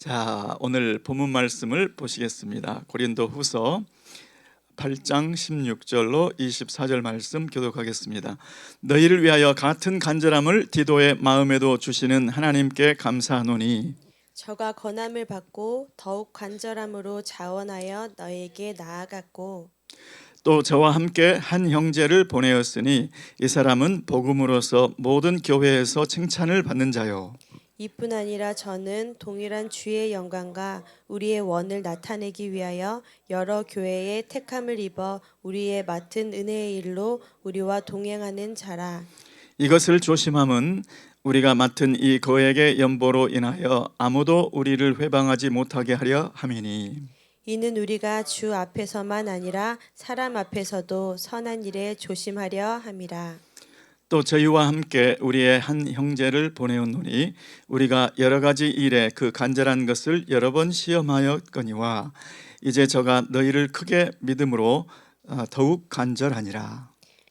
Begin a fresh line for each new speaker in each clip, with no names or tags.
자, 오늘 본문 말씀을 보시겠습니다. 고린도후서 8장 16절로 24절 말씀 교독하겠습니다. 너희를 위하여 같은 간절함을 디도의 마음에도 주시는 하나님께 감사하노니
저가 권함을 받고 더욱 간절함으로 자원하여 너에게 나아갔고
또 저와 함께 한 형제를 보내었으니 이 사람은 복음으로서 모든 교회에서 칭찬을 받는 자요.
이뿐 아니라 저는 동일한 주의 영광과 우리의 원을 나타내기 위하여 여러 교회의 택함을 입어 우리의 맡은 은혜의 일로 우리와 동행하는 자라.
이것을 조심함은 우리가 맡은 이 거액의 연보로 인하여 아무도 우리를 회방하지 못하게 하려 함이니
이는 우리가 주 앞에서만 아니라 사람 앞에서도 선한 일에 조심하려 함이라.
또 저희와 함께 우리의 한 형제를 보내었노니 우리가 여러 가지 일에 그 간절한 것을 여러 번 시험하였거니와 이제 저가 너희를 크게 믿음으로 더욱 간절하니라.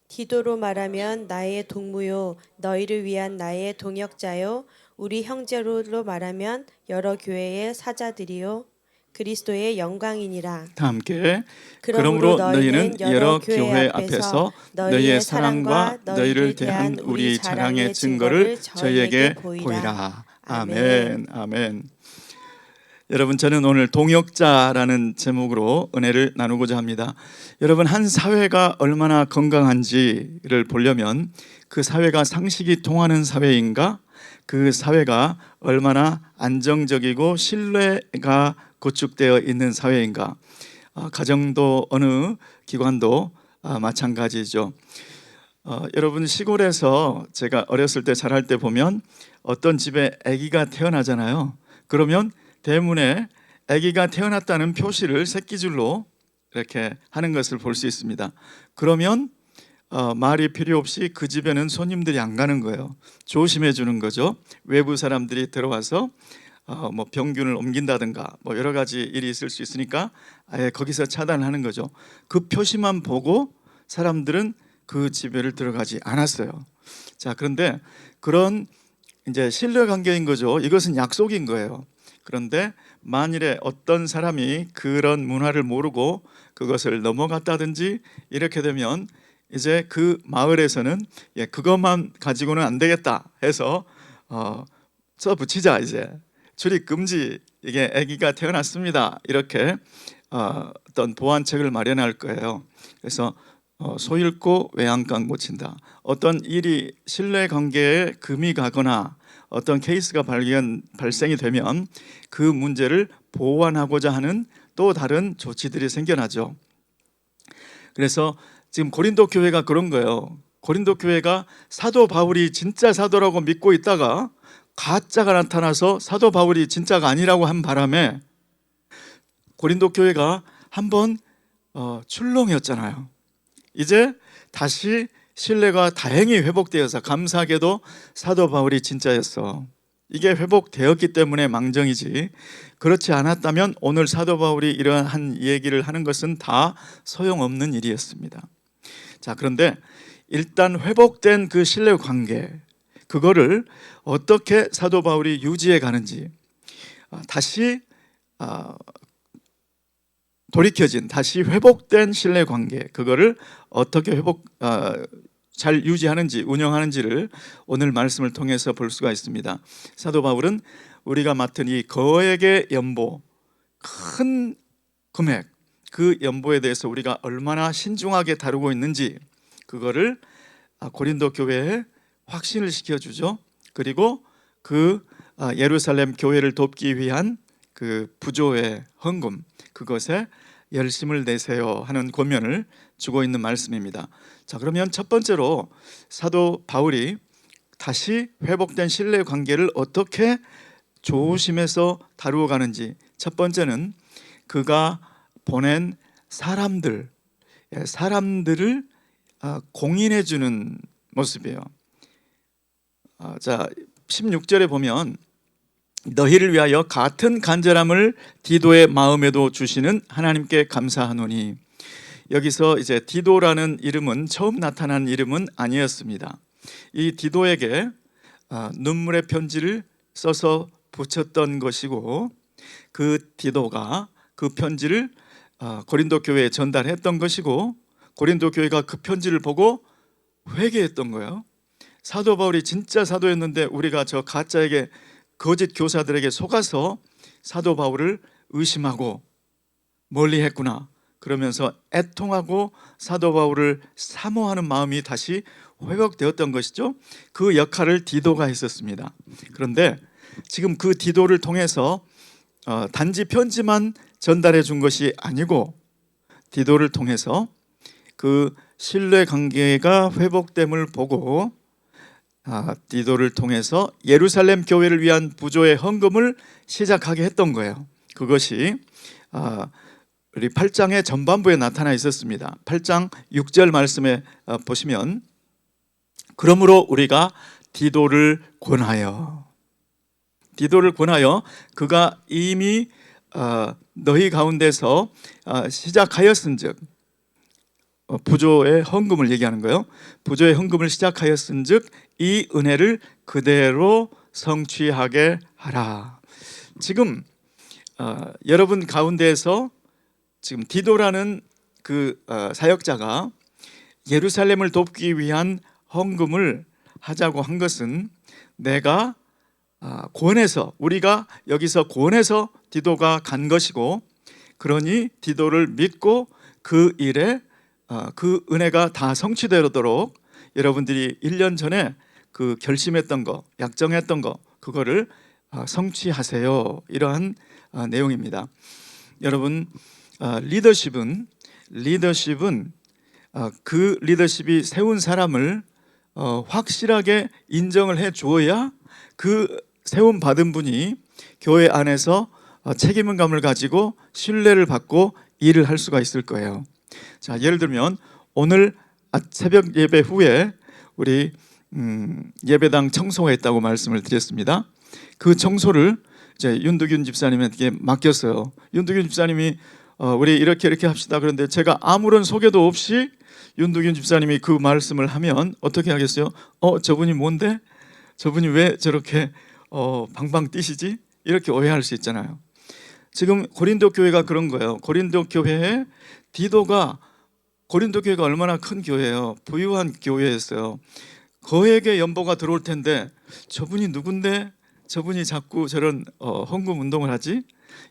디도로 말하면 나의 동무요 너희를 위한 나의 동역자요 우리 형제로 말하면 여러 교회의 사자들이요 그리스도의 영광이니라.
다 함께
그러므로
너희는 여러 교회
앞에서
앞에서 너희의 사랑과 너희를 대한 우리 자랑의 증거를 저희에게 보이라. 아멘. 아멘. 여러분, 저는 오늘 동역자라는 제목으로 은혜를 나누고자 합니다. 여러분, 한 사회가 얼마나 건강한지를 보려면 그 사회가 상식이 통하는 사회인가, 그 사회가 얼마나 안정적이고 신뢰가 구축되어 있는 사회인가, 가정도 어느 기관도 마찬가지죠. 여러분, 시골에서 제가 어렸을 때 자랄 때 보면 어떤 집에 아기가 태어나잖아요. 그러면 대문에 아기가 태어났다는 표시를 새끼줄로 이렇게 하는 것을 볼 수 있습니다. 그러면 말이 필요 없이 그 집에는 손님들이 안 가는 거예요. 조심해 주는 거죠. 외부 사람들이 들어와서 뭐 병균을 옮긴다든가 뭐 여러 가지 일이 있을 수 있으니까 아예 거기서 차단하는 거죠. 그 표시만 보고 사람들은 그 집에를 들어가지 않았어요. 자, 그런데 그런 이제 신뢰 관계인 거죠. 이것은 약속인 거예요. 그런데 만일에 어떤 사람이 그런 문화를 모르고 그것을 넘어갔다든지 이렇게 되면 이제 그 마을에서는 그것만 가지고는 안 되겠다 해서 써붙이자, 이제 출입 금지, 이게 아기가 태어났습니다, 이렇게 어떤 보완책을 마련할 거예요. 그래서 소 잃고 외양간 고친다. 어떤 일이 신뢰관계에 금이 가거나 어떤 케이스가 발생이 되면 그 문제를 보완하고자 하는 또 다른 조치들이 생겨나죠. 그래서 지금 고린도 교회가 그런 거예요. 고린도 교회가 사도 바울이 진짜 사도라고 믿고 있다가 가짜가 나타나서 사도 바울이 진짜가 아니라고 한 바람에 고린도 교회가 한번 출렁이었잖아요. 이제 다시 신뢰가 다행히 회복되어서 감사하게도 사도 바울이 진짜였어. 이게 회복되었기 때문에 망정이지, 그렇지 않았다면 오늘 사도 바울이 이러한 얘기를 하는 것은 다 소용없는 일이었습니다. 자, 그런데 일단 회복된 그 신뢰 관계, 그거를 어떻게 사도 바울이 유지해 가는지, 다시 돌이켜진, 다시 회복된 신뢰 관계, 그거를 어떻게 잘 유지하는지, 운영하는지를 오늘 말씀을 통해서 볼 수가 있습니다. 사도 바울은 우리가 맡은 이 거액의 연보, 큰 금액, 그 연보에 대해서 우리가 얼마나 신중하게 다루고 있는지 그거를 고린도 교회에 확신을 시켜주죠. 그리고 그 예루살렘 교회를 돕기 위한 그 부조의 헌금, 그것에 열심을 내세요 하는 권면을 주고 있는 말씀입니다. 자, 그러면 첫 번째로 사도 바울이 다시 회복된 신뢰 관계를 어떻게 조심해서 다루어 가는지, 첫 번째는 그가 보낸 사람들을 공인해 주는 모습이에요. 자, 16절에 보면 너희를 위하여 같은 간절함을 디도의 마음에도 주시는 하나님께 감사하노니, 여기서 이제 디도라는 이름은 처음 나타난 이름은 아니었습니다. 이 디도에게 눈물의 편지를 써서 붙였던 것이고, 그 디도가 그 편지를 고린도 교회에 전달했던 것이고, 고린도 교회가 그 편지를 보고 회개했던 거예요. 사도 바울이 진짜 사도였는데 우리가 저 가짜에게, 거짓 교사들에게 속아서 사도 바울을 의심하고 멀리했구나, 그러면서 애통하고 사도 바울을 사모하는 마음이 다시 회복되었던 것이죠. 그 역할을 디도가 했었습니다. 그런데 지금 그 디도를 통해서 단지 편지만 전달해 준 것이 아니고, 디도를 통해서 그 신뢰 관계가 회복됨을 보고 디도를 통해서 예루살렘 교회를 위한 부조의 헌금을 시작하게 했던 거예요. 그것이 우리 8장의 전반부에 나타나 있었습니다. 8장 6절 말씀에 보시면, 그러므로 우리가 디도를 권하여 그가 이미 너희 가운데서 시작하였은즉, 부조의 헌금을 얘기하는 거예요. 부조의 헌금을 시작하였은즉 이 은혜를 그대로 성취하게 하라. 지금 여러분 가운데에서 지금 디도라는 그 사역자가 예루살렘을 돕기 위한 헌금을 하자고 한 것은, 내가 권해서, 우리가 여기서 권해서 디도가 간 것이고, 그러니 디도를 믿고 그 일에 그 은혜가 다 성취되도록 여러분들이 1년 전에 그 결심했던 거, 약정했던 거, 그거를 성취하세요. 이러한 내용입니다. 여러분, 리더십은 그 리더십이 세운 사람을 확실하게 인정을 해 주어야 그 세움 받은 분이 교회 안에서 책임감을 가지고 신뢰를 받고 일을 할 수가 있을 거예요. 자, 예를 들면 오늘 새벽 예배 후에 우리 예배당 청소가 있다고 말씀을 드렸습니다. 그 청소를 이제 윤두균 집사님에게 맡겼어요. 윤두균 집사님이 우리 이렇게 합시다. 그런데 제가 아무런 소개도 없이 윤두균 집사님이 그 말씀을 하면 어떻게 하겠어요? 저분이 뭔데? 저분이 왜 저렇게 방방 뛰시지? 이렇게 오해할 수 있잖아요. 지금 고린도 교회가 그런 거예요. 고린도 교회에 디도가, 고린도 교회가 얼마나 큰 교회예요. 부유한 교회였어요. 거액의 연보가 들어올 텐데 저분이 누군데 저분이 자꾸 저런 헌금 운동을 하지?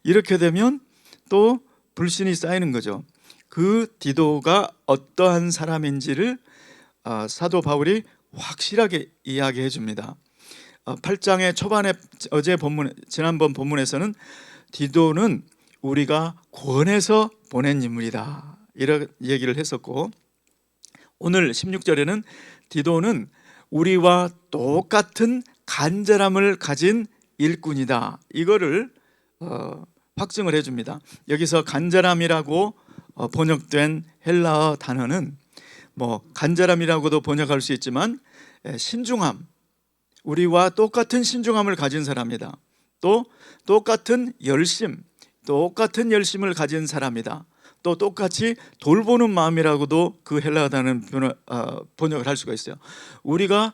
이렇게 되면 또 불신이 쌓이는 거죠. 그 디도가 어떠한 사람인지를 사도 바울이 확실하게 이야기해 줍니다. 8장의 초반에 지난번 본문에서는 디도는 우리가 권해서 보낸 인물이다, 이런 얘기를 했었고, 오늘 16절에는 디도는 우리와 똑같은 간절함을 가진 일꾼이다, 이거를 확증을 해줍니다. 여기서 간절함이라고 번역된 헬라어 단어는 뭐 간절함이라고도 번역할 수 있지만 신중함, 우리와 똑같은 신중함을 가진 사람이다. 또 똑같은 열심을 가진 사람이다. 또 똑같이 돌보는 마음이라고도 그 헬라어 단어는 번역을 할 수가 있어요. 우리가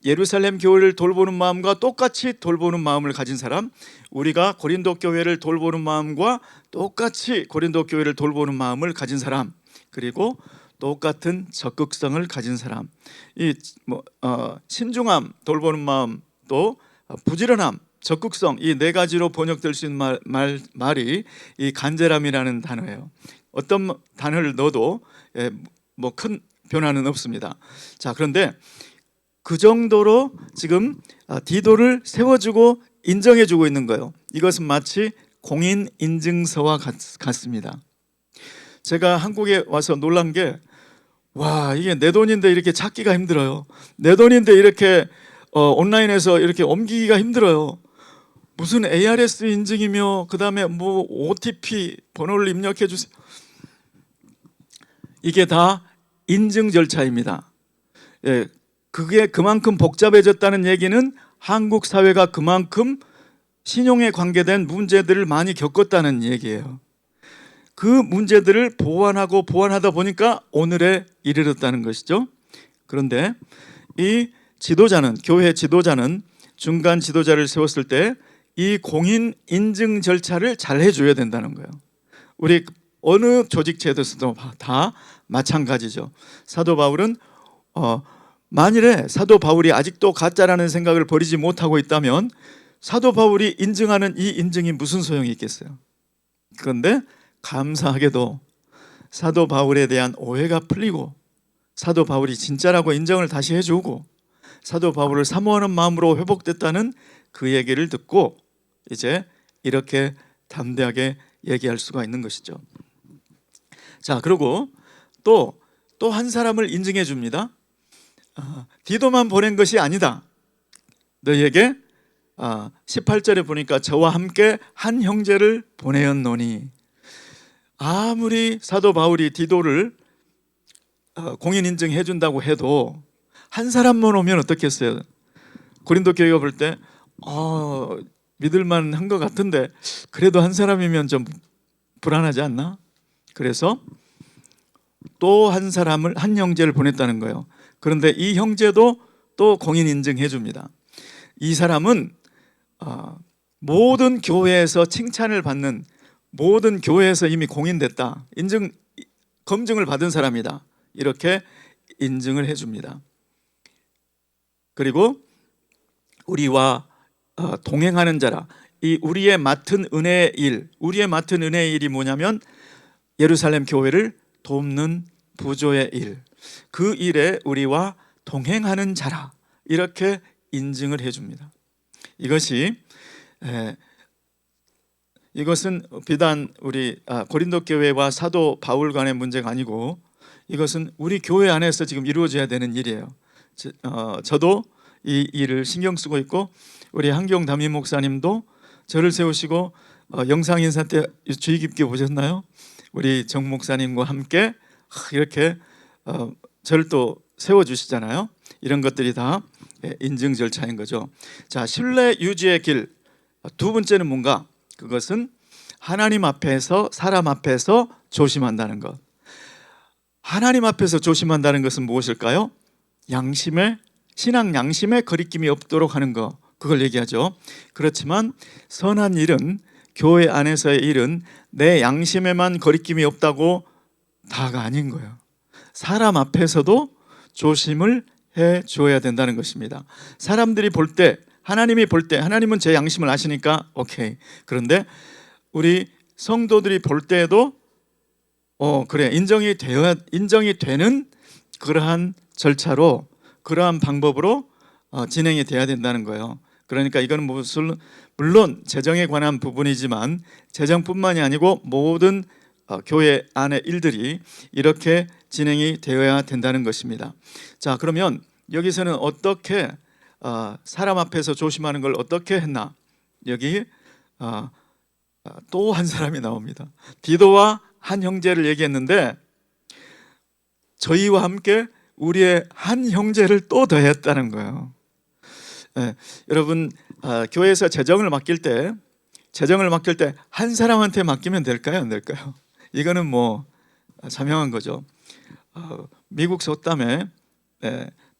예루살렘 교회를 돌보는 마음과 똑같이 돌보는 마음을 가진 사람, 우리가 고린도 교회를 돌보는 마음과 똑같이 고린도 교회를 돌보는 마음을 가진 사람, 그리고 똑같은 적극성을 가진 사람. 이 신중함, 돌보는 마음, 또 부지런함, 적극성, 이 네 가지로 번역될 수 있는 말이 이 간절함이라는 단어예요. 어떤 단어를 넣어도 뭐 큰 변화는 없습니다. 자, 그런데 그 정도로 지금 디도를 세워주고 인정해주고 있는 거예요. 이것은 마치 공인 인증서와 같습니다. 제가 한국에 와서 놀란 게, 와, 이게 내 돈인데 이렇게 찾기가 힘들어요. 내 돈인데 이렇게 온라인에서 이렇게 옮기기가 힘들어요. 무슨 ARS 인증이며 그 다음에 뭐 OTP 번호를 입력해 주세요. 이게 다 인증 절차입니다. 그게 그만큼 복잡해졌다는 얘기는 한국 사회가 그만큼 신용에 관계된 문제들을 많이 겪었다는 얘기예요. 그 문제들을 보완하다 보니까 오늘에 이르렀다는 것이죠. 그런데 이 지도자는, 교회 지도자는 중간 지도자를 세웠을 때 이 공인 인증 절차를 잘 해줘야 된다는 거예요. 우리 어느 조직 제도에서도 다 마찬가지죠. 사도 바울은 만일에 사도 바울이 아직도 가짜라는 생각을 버리지 못하고 있다면 사도 바울이 인증하는 이 인증이 무슨 소용이 있겠어요? 그런데 감사하게도 사도 바울에 대한 오해가 풀리고 사도 바울이 진짜라고 인정을 다시 해주고 사도 바울을 사모하는 마음으로 회복됐다는 그 얘기를 듣고 이제 이렇게 담대하게 얘기할 수가 있는 것이죠. 자, 그리고 또 한 사람을 인증해 줍니다. 디도만 보낸 것이 아니다. 너희에게 18절에 보니까 저와 함께 한 형제를 보내었노니, 아무리 사도 바울이 디도를 공인 인증해 준다고 해도 한 사람만 오면 어떻겠어요? 고린도 교회가 볼 때 믿을만 한 것 같은데 그래도 한 사람이면 좀 불안하지 않나? 그래서 또 한 사람을, 한 형제를 보냈다는 거예요. 그런데 이 형제도 또 공인 인증해 줍니다. 이 사람은 모든 교회에서 칭찬을 받는, 모든 교회에서 이미 공인됐다, 검증을 받은 사람이다, 이렇게 인증을 해 줍니다. 그리고 우리와 동행하는 자라, 이 우리의 맡은 은혜의 일, 우리의 맡은 은혜의 일이 뭐냐면 예루살렘 교회를 돕는 부조의 일, 그 일에 우리와 동행하는 자라, 이렇게 인증을 해줍니다. 이것은 비단 우리 고린도 교회와 사도 바울 간의 문제가 아니고 이것은 우리 교회 안에서 지금 이루어져야 되는 일이에요. 저도 이 일을 신경 쓰고 있고 우리 한경 담임 목사님도 저를 세우시고 영상 인사 때 주의 깊게 보셨나요? 우리 정 목사님과 함께 이렇게 저를 또 세워주시잖아요. 이런 것들이 다 인증 절차인 거죠. 자, 신뢰 유지의 길, 두 번째는 뭔가? 그것은 하나님 앞에서, 사람 앞에서 조심한다는 것. 하나님 앞에서 조심한다는 것은 무엇일까요? 신앙 양심에 거리낌이 없도록 하는 것, 그걸 얘기하죠. 그렇지만 선한 일은, 교회 안에서의 일은 내 양심에만 거리낌이 없다고 다가 아닌 거예요. 사람 앞에서도 조심을 해 줘야 된다는 것입니다. 사람들이 볼 때, 하나님이 볼 때, 하나님은 제 양심을 아시니까 오케이. 그런데 우리 성도들이 볼 때에도 그래, 인정이 되는 그러한 절차로, 그러한 방법으로 진행이 돼야 된다는 거예요. 그러니까 이거는 물론 재정에 관한 부분이지만 재정뿐만이 아니고 모든 교회 안의 일들이 이렇게 진행이 되어야 된다는 것입니다. 자, 그러면 여기서는 어떻게 사람 앞에서 조심하는 걸 어떻게 했나? 여기 또 한 사람이 나옵니다. 디도와 한 형제를 얘기했는데 저희와 함께 우리의 한 형제를 또 더했다는 거예요. 여러분, 교회에서 재정을 맡길 때 한 사람한테 맡기면 될까요, 안 될까요? 이거는 뭐 자명한 거죠. 미국 속담에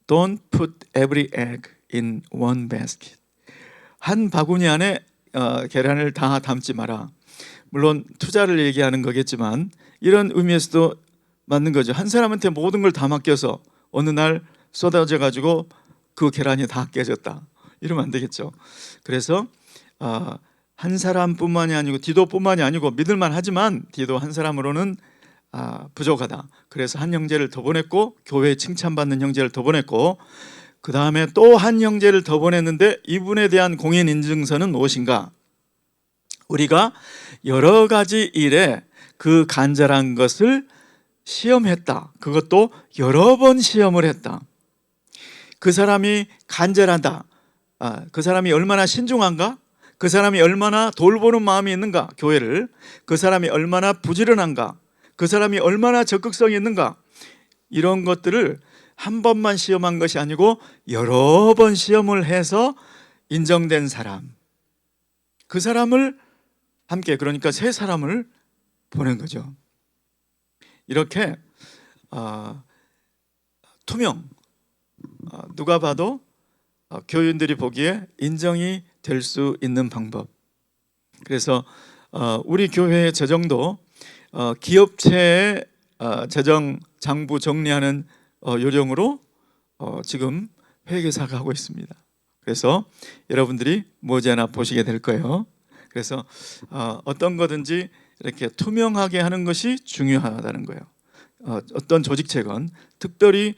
Don't put every egg in one basket. 한 바구니 안에 계란을 다 담지 마라. 물론 투자를 얘기하는 거겠지만 이런 의미에서도 맞는 거죠. 한 사람한테 모든 걸 다 맡겨서 어느 날 쏟아져 가지고 그 계란이 다 깨졌다, 이러면 안 되겠죠. 그래서 한 사람뿐만이 아니고 디도뿐만이 아니고 믿을만 하지만 디도 한 사람으로는 부족하다. 그래서 한 형제를 더 보냈고, 교회에 칭찬받는 형제를 더 보냈고, 그 다음에 또 한 형제를 더 보냈는데 이분에 대한 공인 인증서는 무엇인가? 우리가 여러 가지 일에 그 간절한 것을 시험했다. 그것도 여러 번 시험을 했다. 그 사람이 간절하다. 그 사람이 얼마나 신중한가? 그 사람이 얼마나 돌보는 마음이 있는가? 교회를. 그 사람이 얼마나 부지런한가? 그 사람이 얼마나 적극성이 있는가? 이런 것들을 한 번만 시험한 것이 아니고 여러 번 시험을 해서 인정된 사람, 그 사람을 함께, 그러니까 세 사람을 보낸 거죠. 이렇게 투명, 누가 봐도 교인들이 보기에 인정이 될 수 있는 방법. 그래서 우리 교회의 재정도 기업체의 재정 장부 정리하는 요령으로 지금 회계사가 하고 있습니다. 그래서 여러분들이 머지않아 보시게 될 거예요. 그래서 어떤 거든지 이렇게 투명하게 하는 것이 중요하다는 거예요. 어떤 조직책은 특별히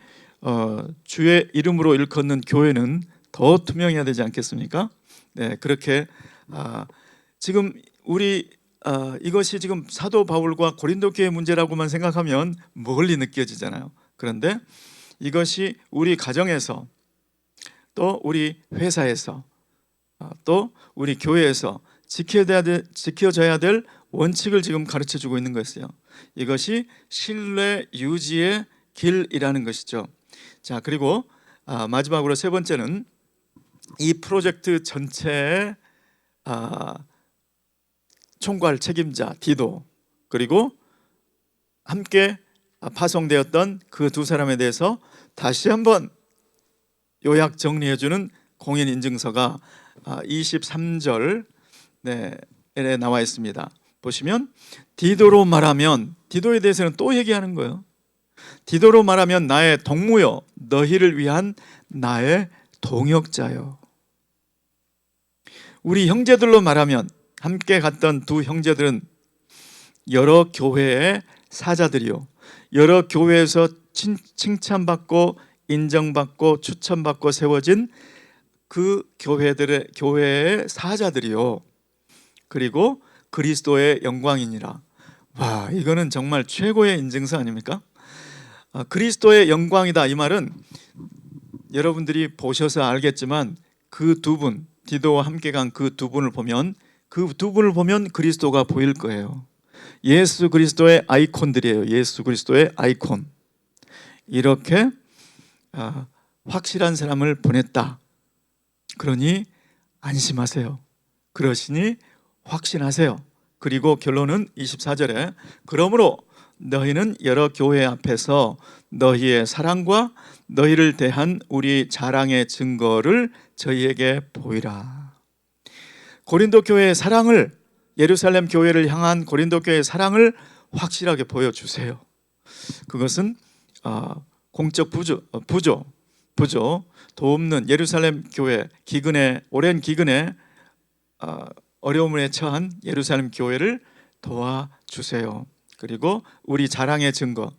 주의 이름으로 일컫는 교회는 더 투명해야 되지 않겠습니까? 네, 그렇게 지금 우리 이것이 지금 사도 바울과 고린도 교회 문제라고만 생각하면 멀리 느껴지잖아요. 그런데 이것이 우리 가정에서 또 우리 회사에서 또 우리 교회에서 지켜져야 될 원칙을 지금 가르쳐주고 있는 것이요. 이것이 신뢰 유지의 길이라는 것이죠. 자, 그리고 마지막으로 세 번째는 이 프로젝트 전체의 총괄 책임자 디도, 그리고 함께 파송되었던 그 두 사람에 대해서 다시 한번 요약 정리해주는 공인인증서가 23절 에 나와 있습니다. 보시면 디도로 말하면, 디도에 대해서는 또 얘기하는 거예요. 디도로 말하면 나의 동무요 너희를 위한 나의 동역자요. 우리 형제들로 말하면 함께 갔던 두 형제들은 여러 교회의 사자들이요, 여러 교회에서 칭찬받고 인정받고 추천받고 세워진 그 교회의 사자들이요, 그리고 그리스도의 영광이니라. 와, 이거는 정말 최고의 인증서 아닙니까? 그리스도의 영광이다, 이 말은 여러분들이 보셔서 알겠지만 그 두 분, 디도와 함께 간 그 두 분을 보면, 그 두 분을 보면 그리스도가 보일 거예요. 예수 그리스도의 아이콘들이에요. 예수 그리스도의 아이콘. 이렇게 확실한 사람을 보냈다. 그러니 안심하세요. 그러시니 확신하세요. 그리고 결론은 24절에 그러므로 너희는 여러 교회 앞에서 너희의 사랑과 너희를 대한 우리 자랑의 증거를 저희에게 보이라. 고린도 교회의 사랑을, 예루살렘 교회를 향한 고린도 교회의 사랑을 확실하게 보여주세요. 그것은 공적 부조 도움는 예루살렘 교회 기근에, 오랜 기근에 어려움에 처한 예루살렘 교회를 도와주세요. 그리고 우리 자랑의 증거,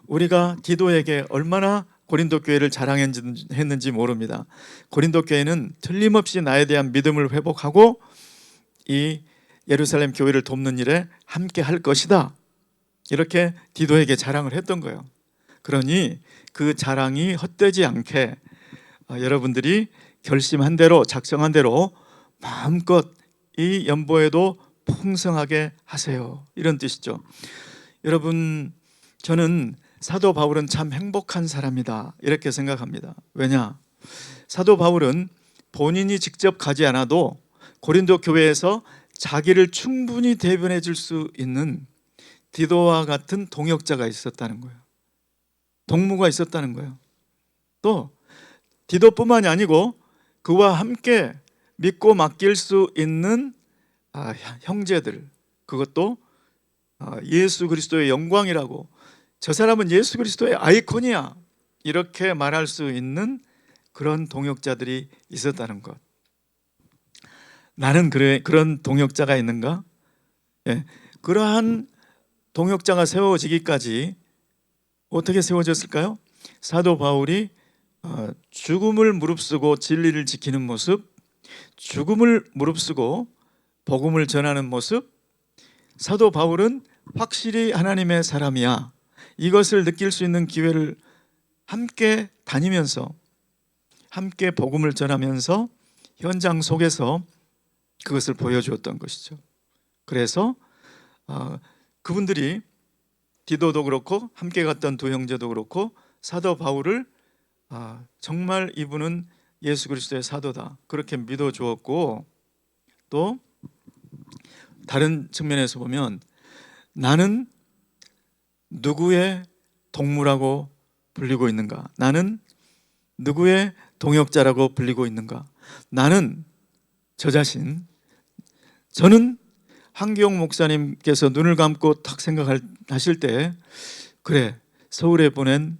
우리가 디도에게 얼마나 고린도 교회를 자랑했는지 모릅니다. 고린도 교회는 틀림없이 나에 대한 믿음을 회복하고 이 예루살렘 교회를 돕는 일에 함께 할 것이다, 이렇게 디도에게 자랑을 했던 거예요. 그러니 그 자랑이 헛되지 않게 여러분들이 결심한 대로, 작정한 대로 마음껏 이 연보에도 풍성하게 하세요, 이런 뜻이죠. 여러분, 저는 사도 바울은 참 행복한 사람이다, 이렇게 생각합니다. 왜냐? 사도 바울은 본인이 직접 가지 않아도 고린도 교회에서 자기를 충분히 대변해 줄 수 있는 디도와 같은 동역자가 있었다는 거예요. 동무가 있었다는 거예요. 또 디도뿐만이 아니고 그와 함께 믿고 맡길 수 있는 형제들, 그것도 예수 그리스도의 영광이라고, 저 사람은 예수 그리스도의 아이콘이야, 이렇게 말할 수 있는 그런 동역자들이 있었다는 것. 나는 그런 동역자가 있는가? 그러한 동역자가 세워지기까지 어떻게 세워졌을까요? 사도 바울이 죽음을 무릅쓰고 진리를 지키는 모습, 죽음을 무릅쓰고 복음을 전하는 모습, 사도 바울은 확실히 하나님의 사람이야, 이것을 느낄 수 있는 기회를 함께 다니면서, 함께 복음을 전하면서 현장 속에서 그것을 보여주었던 것이죠. 그래서 그분들이, 디도도 그렇고 함께 갔던 두 형제도 그렇고 사도 바울을 정말 이분은 예수 그리스도의 사도다, 그렇게 믿어주었고, 또 다른 측면에서 보면 나는 누구의 동무라고 불리고 있는가? 나는 누구의 동역자라고 불리고 있는가? 나는 저 자신, 저는 한기용 목사님께서 눈을 감고 딱 생각하실 때, 그래, 서울에 보낸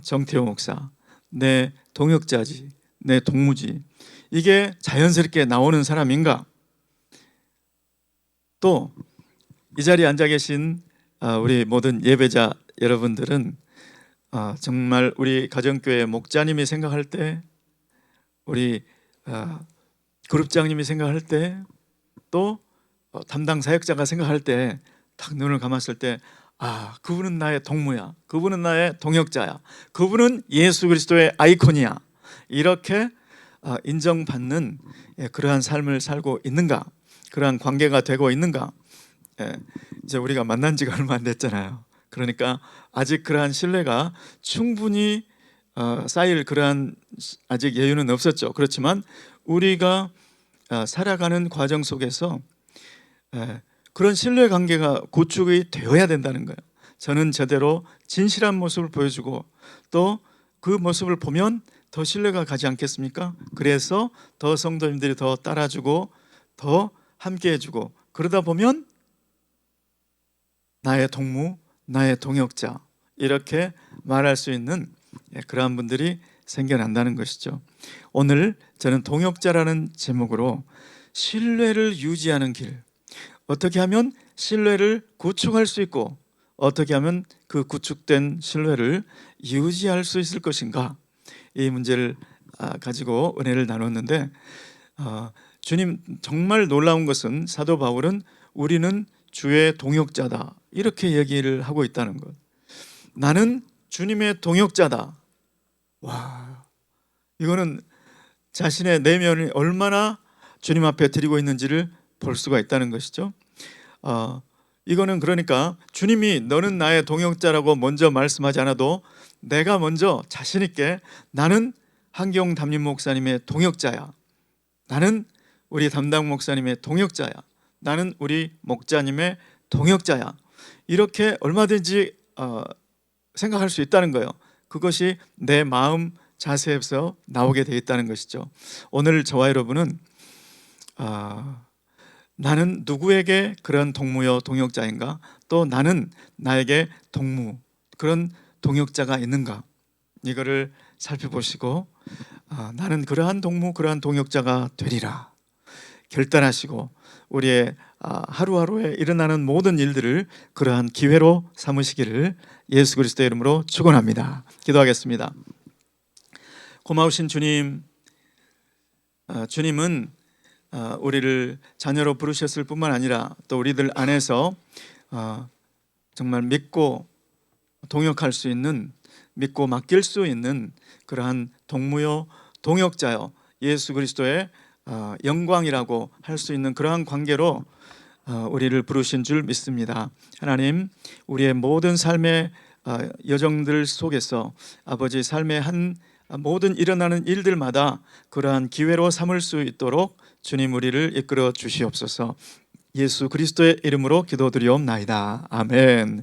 정태호 목사, 내 동역자지, 내 동무지, 이게 자연스럽게 나오는 사람인가? 또 이 자리에 앉아 계신 우리 모든 예배자 여러분들은 정말 우리 가정교회 목자님이 생각할 때, 우리 그룹장님이 생각할 때, 또 담당 사역자가 생각할 때 딱 눈을 감았을 때, 그분은 나의 동무야, 그분은 나의 동역자야, 그분은 예수 그리스도의 아이콘이야, 이렇게 인정받는 그러한 삶을 살고 있는가, 그러한 관계가 되고 있는가. 이제 우리가 만난 지가 얼마 안 됐잖아요. 그러니까 아직 그러한 신뢰가 충분히 쌓일 그러한 아직 여유는 없었죠. 그렇지만 우리가 살아가는 과정 속에서 그런 신뢰 관계가 구축이 되어야 된다는 거예요. 저는 제대로 진실한 모습을 보여주고 또 그 모습을 보면 더 신뢰가 가지 않겠습니까? 그래서 더 성도님들이 더 따라주고 더 함께 해주고, 그러다 보면 나의 동무, 나의 동역자, 이렇게 말할 수 있는 그러한 분들이 생겨난다는 것이죠. 오늘 저는 동역자라는 제목으로 신뢰를 유지하는 길, 어떻게 하면 신뢰를 구축할 수 있고 어떻게 하면 그 구축된 신뢰를 유지할 수 있을 것인가, 이 문제를 가지고 은혜를 나눴는데, 주님 정말 놀라운 것은 사도 바울은 우리는 주의 동역자다, 이렇게 얘기를 하고 있다는 것. 나는 주님의 동역자다. 와, 이거는 자신의 내면을 얼마나 주님 앞에 드리고 있는지를 볼 수가 있다는 것이죠. 이거는 그러니까 주님이 너는 나의 동역자라고 먼저 말씀하지 않아도 내가 먼저 자신 있게 나는 한기용 담임 목사님의 동역자야, 나는 우리 담당 목사님의 동역자야, 나는 우리 목자님의 동역자야, 이렇게 얼마든지 생각할 수 있다는 거예요. 그것이 내 마음 자세에서 나오게 되어 있다는 것이죠. 오늘 저와 여러분은 나는 누구에게 그런 동무요 동역자인가, 또 나는 나에게 동무, 그런 동역자가 있는가, 이거를 살펴보시고 나는 그러한 동무, 그러한 동역자가 되리라 결단하시고 우리의 하루하루에 일어나는 모든 일들을 그러한 기회로 삼으시기를 예수 그리스도의 이름으로 축원합니다. 기도하겠습니다. 고마우신 주님, 주님은 우리를 자녀로 부르셨을 뿐만 아니라 또 우리들 안에서 정말 믿고 동역할 수 있는, 믿고 맡길 수 있는 그러한 동무요 동역자요 예수 그리스도의 영광이라고 할 수 있는 그러한 관계로 우리를 부르신 줄 믿습니다. 하나님, 우리의 모든 삶의 여정들 속에서 아버지 삶의 모든 일어나는 일들마다 그러한 기회로 삼을 수 있도록 주님 우리를 이끌어 주시옵소서. 예수 그리스도의 이름으로 기도드리옵나이다. 아멘.